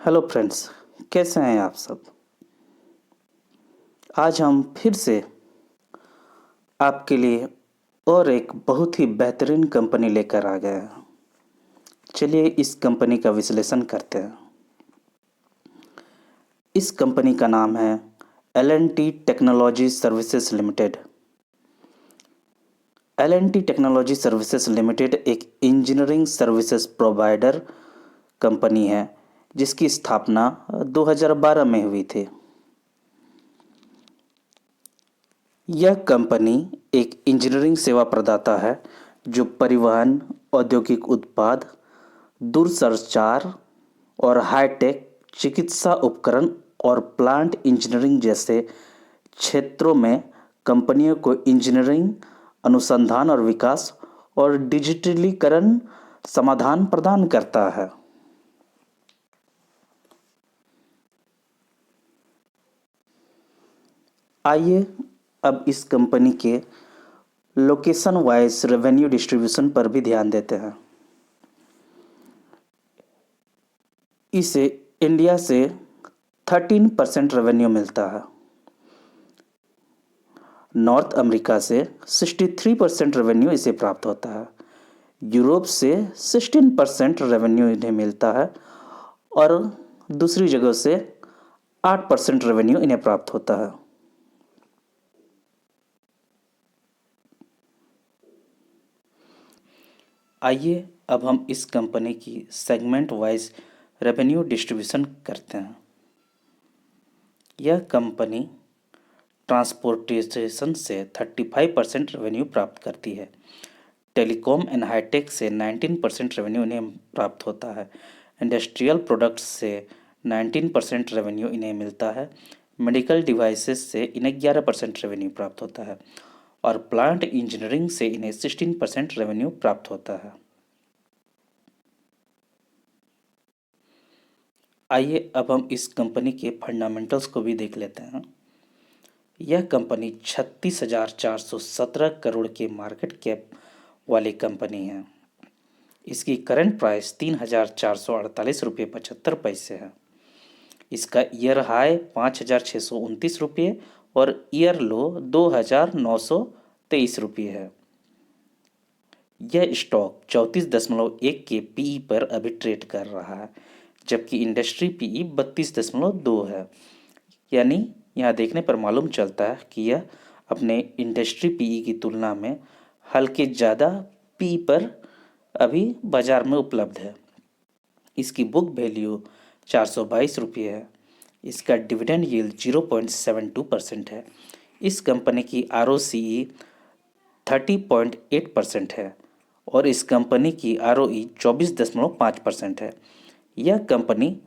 Hello friends, कैसे हैं आप सब। आज हम फिर से आपके लिए और एक बहुत ही बेहतरीन कंपनी लेकर आ गए हैं। चलिए इस कंपनी का विश्लेषण करते हैं। इस कंपनी का नाम है L&T technology services limited. L&T technology services limited एक इंजीनियरिंग सर्विसेज प्रोवाइडर कंपनी है जिसकी स्थापना 2012 में हुई थी। यह कंपनी एक इंजीनियरिंग सेवा प्रदाता है जो परिवहन, औद्योगिक उत्पाद, दूरसंचार और हाईटेक चिकित्सा उपकरण और प्लांट इंजीनियरिंग जैसे क्षेत्रों में कंपनियों को इंजीनियरिंग अनुसंधान और विकास और डिजिटलीकरण समाधान प्रदान करता है। आइए अब इस कंपनी के लोकेशन वाइज रेवेन्यू डिस्ट्रीब्यूशन पर भी ध्यान देते हैं। इसे इंडिया से 13% रेवेन्यू मिलता है, नॉर्थ अमेरिका से 63% रेवेन्यू इसे प्राप्त होता है, यूरोप से 16% रेवेन्यू इन्हें मिलता है और दूसरी जगह से 8% रेवेन्यू इन्हें प्राप्त होता है। आइए अब हम इस कंपनी की सेगमेंट वाइज रेवेन्यू डिस्ट्रीब्यूशन करते हैं। यह कंपनी ट्रांसपोर्टेशन से 35% रेवेन्यू प्राप्त करती है, टेलीकॉम एंड हाईटेक से 19% रेवेन्यू इन्हें प्राप्त होता है, इंडस्ट्रियल प्रोडक्ट्स से 19% रेवेन्यू इन्हें मिलता है, मेडिकल डिवाइसेस से इन्हें 11% रेवेन्यू प्राप्त होता है और प्लांट इंजीनियरिंग से इन्हें 16% रेवेन्यू प्राप्त होता है। आइए अब हम इस कंपनी के फंडामेंटल्स को भी देख लेते हैं। यह कंपनी 36,417 करोड़ के मार्केट कैप वाली कंपनी है। इसकी करंट प्राइस 3,448 रुपये 75 पैसे है। इसका ईयर हाई 5,629 रुपये और ईयर लो 2,923 रुपये है। यह स्टॉक 34.1 के पीई पर अभी ट्रेड कर रहा है, जबकि इंडस्ट्री पीई 32.2 है। यानी यहाँ देखने पर मालूम चलता है कि यह अपने इंडस्ट्री पीई की तुलना में हल्के ज़्यादा पी पर अभी बाजार में उपलब्ध है। इसकी बुक वैल्यू 422 रुपये है। इसका डिविडेंड यील्ड 0.72% है। इस कंपनी की ROCE 30.8% है और इस कंपनी की ROE 24.5% है। यह कंपनी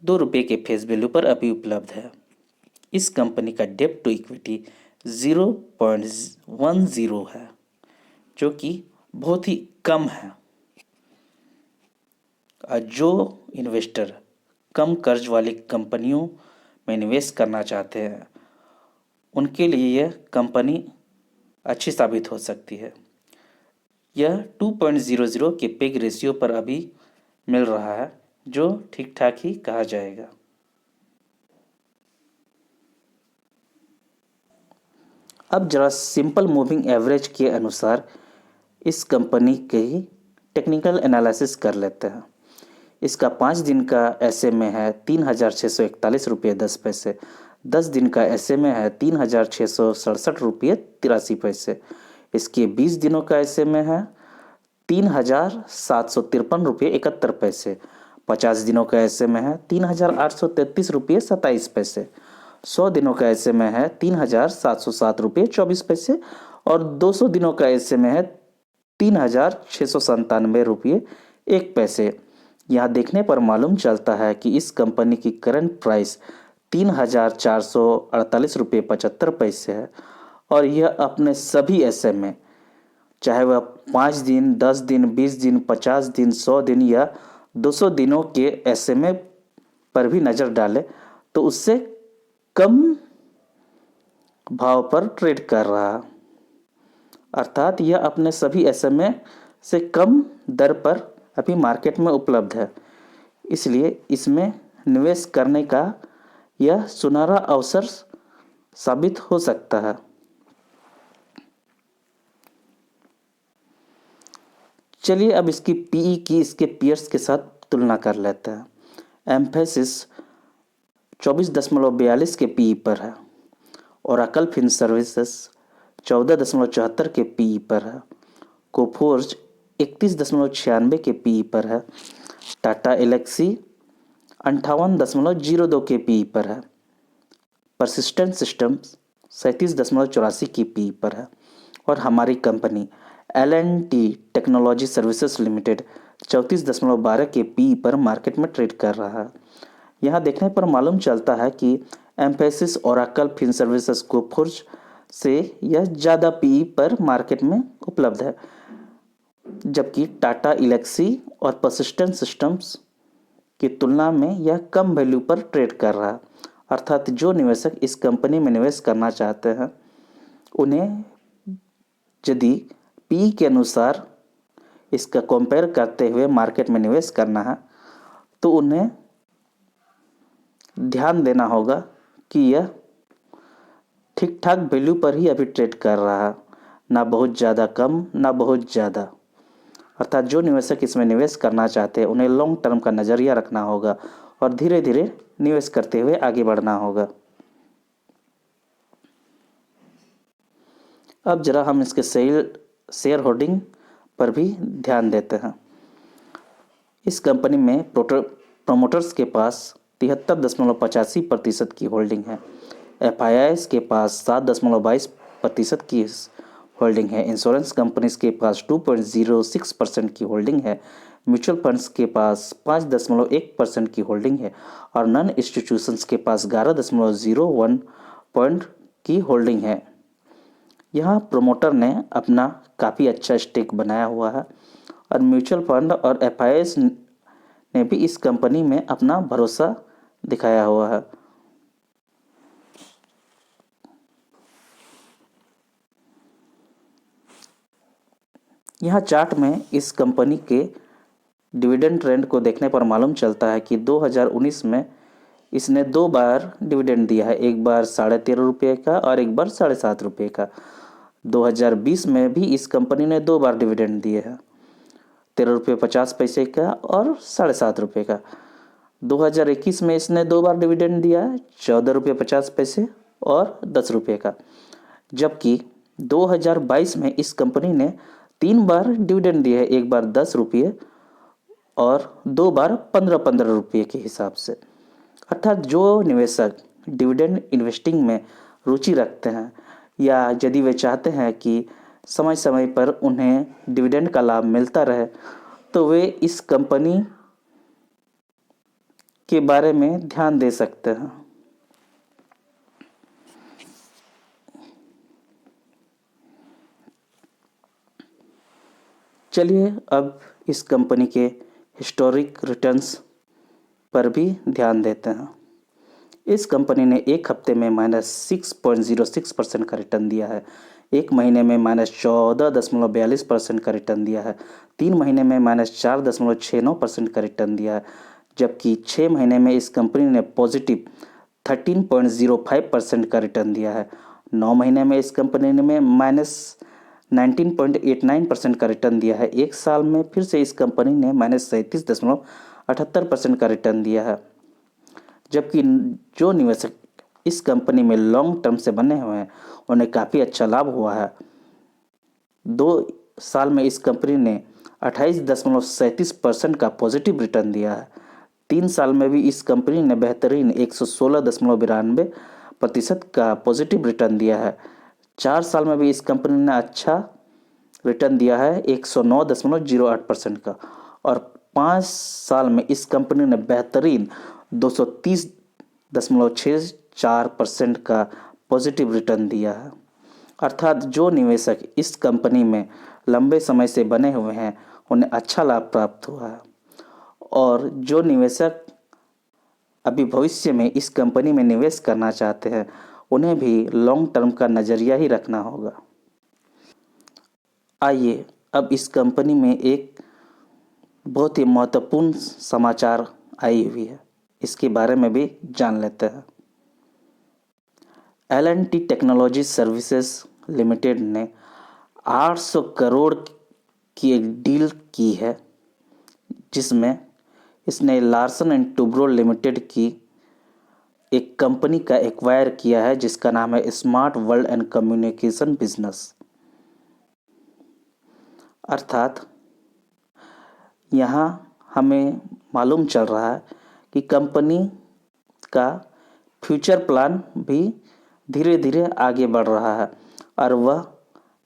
₹2 के फेस वैल्यू पर अभी उपलब्ध है। इस कंपनी का डेब्ट टू इक्विटी 0.10 है, जो कि बहुत ही कम है। जो इन्वेस्टर कम कर्ज वाली कंपनियों में निवेश करना चाहते हैं उनके लिए यह कंपनी अच्छी साबित हो सकती है। यह 2.00 के पेग रेशियो पर अभी मिल रहा है, जो ठीक ठाक ही कहा जाएगा। अब जरा सिंपल मूविंग एवरेज के अनुसार इस कंपनी की टेक्निकल एनालिसिस कर लेते हैं। इसका 5 दिन का SMA है 3,641 रुपये 10 पैसे, 10 दिन का SMA है 3,667 रुपये 83 पैसे, इसके 20 दिनों का SMA है 3,753 रुपये 71 पैसे, 50 दिनों का SMA है 3,833 रुपये 27 पैसे, 100 दिनों का SMA है 3,707 रुपये 24 पैसे और 200 दिनों का SMA है 3,697 रुपये 1 पैसे। यहाँ देखने पर मालूम चलता है कि इस कंपनी की करंट प्राइस 3,448 रुपये 75 पैसे है और यह अपने सभी SMA, चाहे वह 5 दिन, 10 दिन, 20 दिन, 50 दिन, 100 दिन या 200 दिनों के SMA पर भी नज़र डाले तो उससे कम भाव पर ट्रेड कर रहा है। अर्थात यह अपने सभी SMA से कम दर पर अभी मार्केट में उपलब्ध है, इसलिए इसमें निवेश करने का यह सुनहरा अवसर साबित हो सकता है। चलिए अब इसकी पीई की इसके पीयर्स के साथ तुलना कर लेते हैं। एम्फेसिस 24.42 के पीई पर है। ओरेकल फिन सर्विसेज 14.74 के पीई पर है। कोफोर्ज 31.96 के पीई पर है। टाटा एलेक्सी 58.02 के पीई पर है। परसिस्टेंट सिस्टम्स 37.84 की पीई पर है। और हमारी company L&T technology services limited 34.12 के पीई पर मार्केट में ट्रेड कर रहा है। यहाँ देखने पर मालूम चलता है कि Mphasis Oracle Fin Services Coforge से यह ज़्यादा पीई पर मार्केट में उपलब्ध है, जबकि टाटा एलेक्सी और परसिस्टेंट सिस्टम्स की तुलना में यह कम वैल्यू पर ट्रेड कर रहा है। अर्थात जो निवेशक इस कंपनी में निवेश करना चाहते हैं उन्हें यदि पी के अनुसार इसका कंपेयर करते हुए मार्केट में निवेश करना है तो उन्हें ध्यान देना होगा कि यह ठीक ठाक वैल्यू पर ही अभी ट्रेड कर रहा है, ना बहुत ज़्यादा कम ना बहुत ज़्यादा। अर्थात जो निवेशक इसमें निवेश करना चाहते हैं उन्हें लॉन्ग टर्म का नज़रिया रखना होगा और धीरे धीरे निवेश करते हुए आगे बढ़ना होगा। अब जरा हम इसके शेयर होल्डिंग पर भी ध्यान देते हैं। इस कंपनी में प्रोमोटर्स के पास 73.85% की होल्डिंग है। FIIs के पास 7.22% की होल्डिंग है। इंश्योरेंस कंपनीज के पास 2.06% की होल्डिंग है। म्यूचुअल फंड्स के पास 5.1% की होल्डिंग है और नॉन इंस्टीट्यूशंस के पास 11.01% की होल्डिंग है। यहाँ प्रोमोटर ने अपना काफ़ी अच्छा स्टेक बनाया हुआ है और म्यूचुअल फंड और FIIs ने भी इस कंपनी में अपना भरोसा दिखाया हुआ है। यहाँ चार्ट में इस कंपनी के डिविडेंड ट्रेंड को देखने पर मालूम चलता है कि 2019 में इसने 2 बार डिविडेंड दिया है, एक बार 13.5 रुपये का और एक बार 7.5 रुपये का। 2020 में भी इस कंपनी ने 2 बार डिविडेंड दिए हैं, 13.50 रुपये का और 7.5 रुपये का। 2021 में इसने 2 बार डिविडेंड दिया है, 14.50 रुपये और 10 रुपये का। जबकि 2022 में इस कंपनी ने 3 बार डिविडेंड दिया है, एक बार 10 रुपये और 2 बार 15-15 रुपये के हिसाब से। अर्थात जो निवेशक डिविडेंड इन्वेस्टिंग में रुचि रखते हैं या यदि वे चाहते हैं कि समय समय पर उन्हें डिविडेंड का लाभ मिलता रहे तो वे इस कंपनी के बारे में ध्यान दे सकते हैं। चलिए अब इस कंपनी के हिस्टोरिक रिटर्न्स पर भी ध्यान देते हैं। इस कंपनी ने एक हफ्ते में -6.06% का रिटर्न दिया है, एक महीने में -14.42% का रिटर्न दिया है, 3 महीने में -4.69% का रिटर्न दिया है, जबकि 6 महीने में इस कंपनी ने पॉजिटिव 13.05% का रिटर्न दिया है। 9 महीने में इस कंपनी ने -19.89% का रिटर्न दिया है। एक साल में फिर से इस कंपनी ने -37.78% का रिटर्न दिया है। जबकि जो निवेशक इस कंपनी में लॉन्ग टर्म से बने हुए हैं उन्हें काफ़ी अच्छा लाभ हुआ है। 2 साल में इस कंपनी ने 28.37% का पॉजिटिव रिटर्न दिया है। 3 साल में भी इस कंपनी ने बेहतरीन 116.92% का पॉजिटिव रिटर्न दिया है। 4 साल में भी इस कंपनी ने अच्छा रिटर्न दिया है 109.08% का और 5 साल में इस कंपनी ने बेहतरीन 230.64% का पॉजिटिव रिटर्न दिया है। अर्थात जो निवेशक इस कंपनी में लंबे समय से बने हुए हैं उन्हें अच्छा लाभ प्राप्त हुआ है और जो निवेशक अभी भविष्य में इस कंपनी में निवेश करना चाहते हैं उन्हें भी लॉन्ग टर्म का नज़रिया ही रखना होगा। आइए अब इस कंपनी में एक बहुत ही महत्वपूर्ण समाचार आई हुई है, इसके बारे में भी जान लेते हैं। L&T टेक्नोलॉजी सर्विसेज लिमिटेड ने 800 करोड़ की एक डील की है, जिसमें इसने लार्सन एंड टुब्रो लिमिटेड की एक कंपनी का एक्वायर किया है जिसका नाम है smart world and communication business. अर्थात यहाँ हमें मालूम चल रहा है कि कंपनी का फ्यूचर प्लान भी धीरे धीरे आगे बढ़ रहा है और वह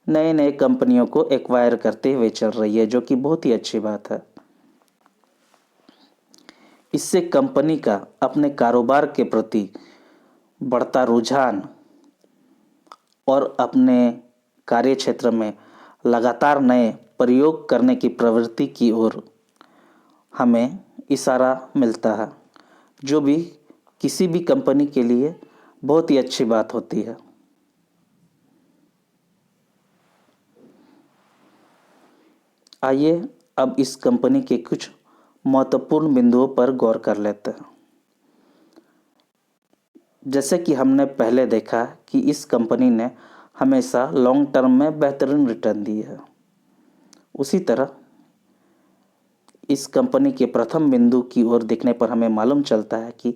नए नए कंपनियों को एक्वायर करते हुए चल रही है, जो कि बहुत ही अच्छी बात है। इससे कंपनी का अपने कारोबार के प्रति बढ़ता रुझान और अपने कार्य क्षेत्र में लगातार नए प्रयोग करने की प्रवृत्ति की ओर हमें इशारा मिलता है, जो भी किसी भी कंपनी के लिए बहुत ही अच्छी बात होती है। आइए अब इस कंपनी के कुछ महत्वपूर्ण बिंदुओं पर गौर कर लेते हैं। जैसे कि हमने पहले देखा कि इस कंपनी ने हमेशा लॉन्ग टर्म में बेहतरीन रिटर्न दी है, उसी तरह इस कंपनी के प्रथम बिंदु की ओर देखने पर हमें मालूम चलता है कि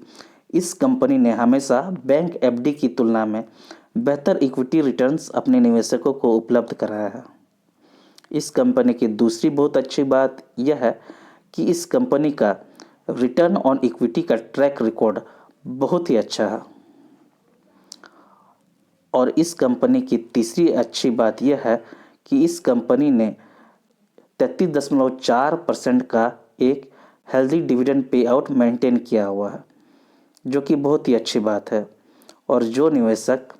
इस कंपनी ने हमेशा बैंक एफडी की तुलना में बेहतर इक्विटी रिटर्न्स अपने निवेशकों को उपलब्ध कराया है। इस कंपनी की दूसरी बहुत अच्छी बात यह है कि इस कंपनी का रिटर्न ऑन इक्विटी का ट्रैक रिकॉर्ड बहुत ही अच्छा है। और इस कंपनी की तीसरी अच्छी बात यह है कि इस कंपनी ने 33.4% का एक healthy dividend pay out maintain किया हुआ है, जो कि बहुत ही अच्छी बात है। और जो निवेशक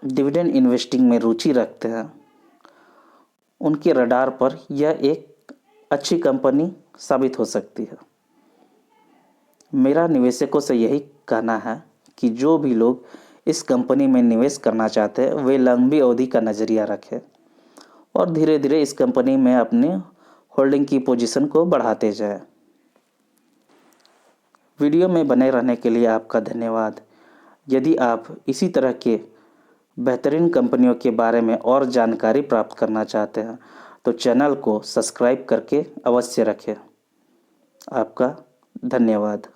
डिविडेंड इन्वेस्टिंग में रुचि रखते हैं, उनके रडार पर यह एक अच्छी कंपनी साबित हो सकती है। मेरा निवेशकों से यही कहना है कि जो भी लोग इस कंपनी में निवेश करना चाहते हैं वे लंबी अवधि का नज़रिया रखें और धीरे धीरे इस कंपनी में अपनी होल्डिंग की पोजीशन को बढ़ाते जाएं। वीडियो में बने रहने के लिए आपका धन्यवाद। यदि आप इसी तरह के बेहतरीन कंपनियों के बारे में और जानकारी प्राप्त करना चाहते हैं तो चैनल को सब्सक्राइब करके अवश्य रखें। आपका धन्यवाद।